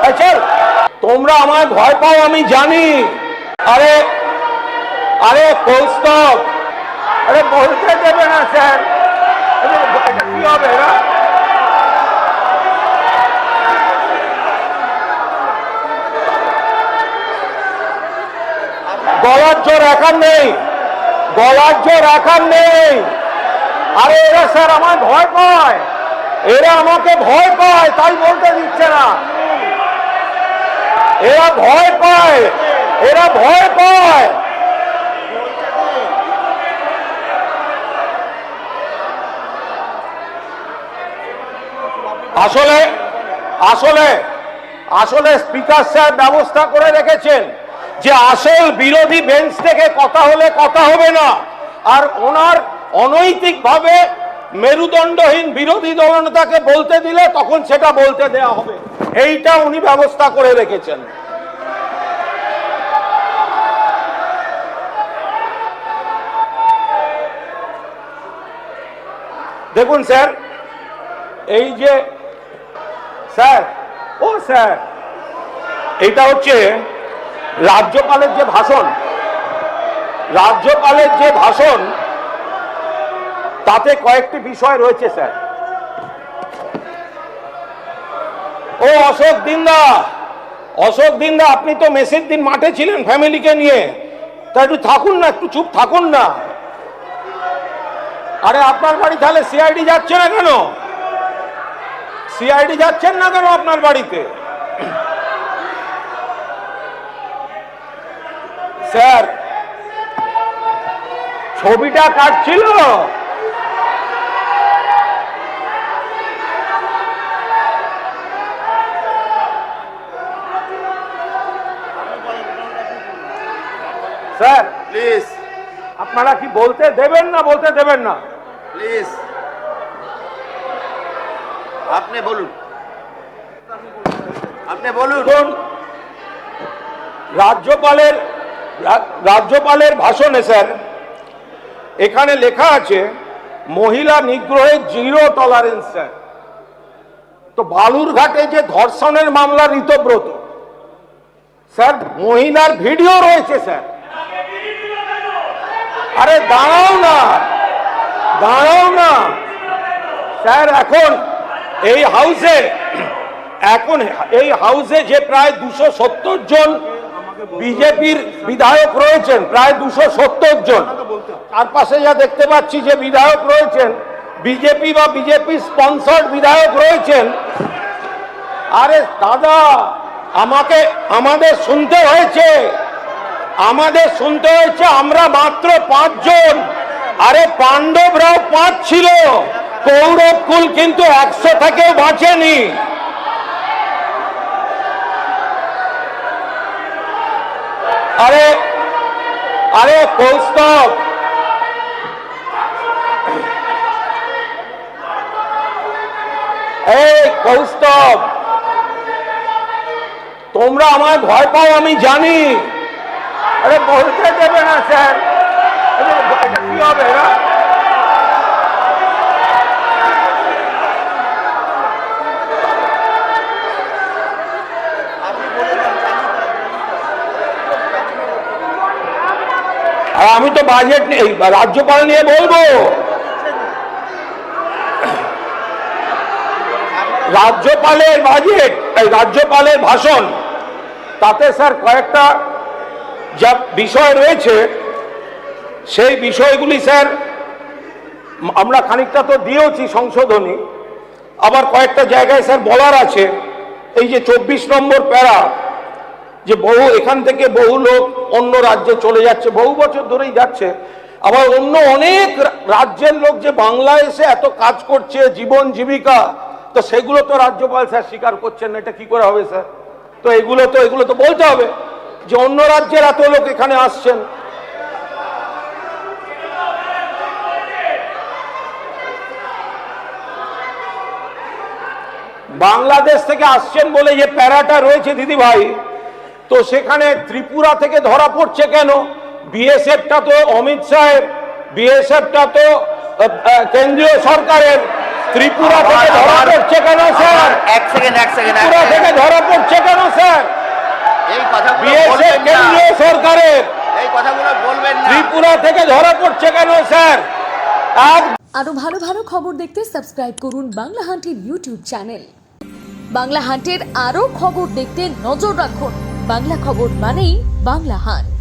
আচ্ছা তোমরা আমায় ভয় পাও আমি জানি। আরে আরে কৌস্তব, আরে বলতে দেবে না স্যার, কি হবে না? গলার জোর রাখার নেই, গলার জোর রাখার নেই। আরে এরা স্যার আমার ভয় পায়, এরা আমাকে ভয় পায় তাই বলতে দিচ্ছে না। এরা ভয় পায়, এরা ভয় পায়। আসলে আসলে আসলে স্পিকার স্যার ব্যবস্থা করে রেখেছেন যে আসল বিরোধী বেঞ্চ থেকে কথা হলে কথা হবে না, আর ওনার অনৈতিকভাবে মেরুদণ্ডহীন বিরোধী দলনেতাকে বলতে দিলে তখন সেটা বলতে দেয়া হবে, এইটা উনি ব্যবস্থা করে রেখেছেন। দেখুন স্যার, এই যে স্যার, ও স্যার, এটা হচ্ছে রাজ্যপালের যে ভাষণ, রাজ্যপালের যে ভাষণ তাতে কয়েকটি বিষয় রয়েছে স্যার। ও অশোক দিন্দা, অশোক দিন্দা আপনি তো মেসের দিন মাঠে ছিলেন ফ্যামিলিকে নিয়ে, তা একটু থাকুন না, একটু চুপ থাকুন না। আরে আপনার বাড়ি তাহলে সিআইডি যাচ্ছে না কেন? সিআইডি যাচ্ছেন না কেন আপনার বাড়িতে? স্যার ছবিটা কাটছিল, স্যার প্লিজ আপনারা কি বলতে দেবেন না, বলতে দেবেন না? প্লিজ আপনি বলুন, আপনি বলুন। রাজ্যপালের ভাষণে স্যার এখানে লেখা আছে মহিলা নিগ্রহের জিরো টলারেন্স। স্যার তো বালুরঘাটে যে ধর্ষণের মামলা ঋতব্রত, স্যার মহিলার ভিডিও রয়েছে স্যার। আরে দাঁড়াও না, দাঁড়াও না স্যার, এখন এই হাউসে যে প্রায় 270 জন বিজেপির বিধায়ক রয়েছেন, প্রায় 270 জন, তার পাশে যা দেখতে পাচ্ছি যে বিধায়ক রয়েছেন বিজেপি বা বিজেপি স্পন্সর্ড বিধায়ক রয়েছেন। আরে দাদা আমাদের শুনতে হয়েছে, আমরা মাত্র 5 জন। আরে পাণ্ডবরাও 5 ছিল, কৌরব কুল কিন্তু 100 থেকেও বাঁচেনি। আরে আরে কৌস্তব, এই কৌস্তব, তোমরা আমায় ভয় পাও আমি জানি। আরে বলতে দেবে না স্যার, কি হবে না? আমি তো বাজেট নেই, রাজ্যপাল নিয়ে বলবো। রাজ্যপালের বাজেট, রাজ্যপালের ভাষণ, তাতে স্যার কয়েকটা যা বিষয় রয়েছে সেই বিষয়গুলি স্যার আমরা খানিকটা তো দিয়েছি সংশোধনী, আবার কয়েকটা জায়গায় স্যার বলার আছে। এই যে 24 নম্বর প্যারা, যে এখান থেকে বহু লোক অন্য রাজ্যে চলে যাচ্ছে, বহু বছর ধরেই যাচ্ছে, আবার অন্য অনেক রাজ্যের লোক যে বাংলায় এসে এত কাজ করছে, জীবন জীবিকা, তো সেগুলো তো রাজ্যপাল স্যার স্বীকার করছেন না। এটা কি করে হবে স্যার? তো এগুলো তো বলতে হবে যে অন্য রাজ্যের এত লোক এখানে আসছেন। বাংলাদেশ থেকে আসছেন বলে যে প্যারাটা রয়েছে দিদি ভাই, তো সেখানে ত্রিপুরা থেকে ধরা পড়ছে কেন? বিএসএফটা তো অমিত শাহের, বিএসএফটা তো কেন্দ্রীয় সরকারের, ত্রিপুরা থেকে ধরা পড়ছে কেন স্যার? এক সেকেন্ড ত্রিপুরা থেকে ধরা পড়ছে কেন বলছে বলবেন না। কেন্দ্রীয় সরকারের, এই কথাগুলো বলবেন না। ত্রিপুরা থেকে ধরা পড়ছে কেন স্যার? আরো ভালো ভালো খবর দেখতে সাবস্ক্রাইব করুন বাংলা হান্টের ইউটিউব চ্যানেল। বাংলা হান্টের আরো খবর দেখতে নজর রাখুন। বাংলা খবর মানেই বাংলা হান্ট।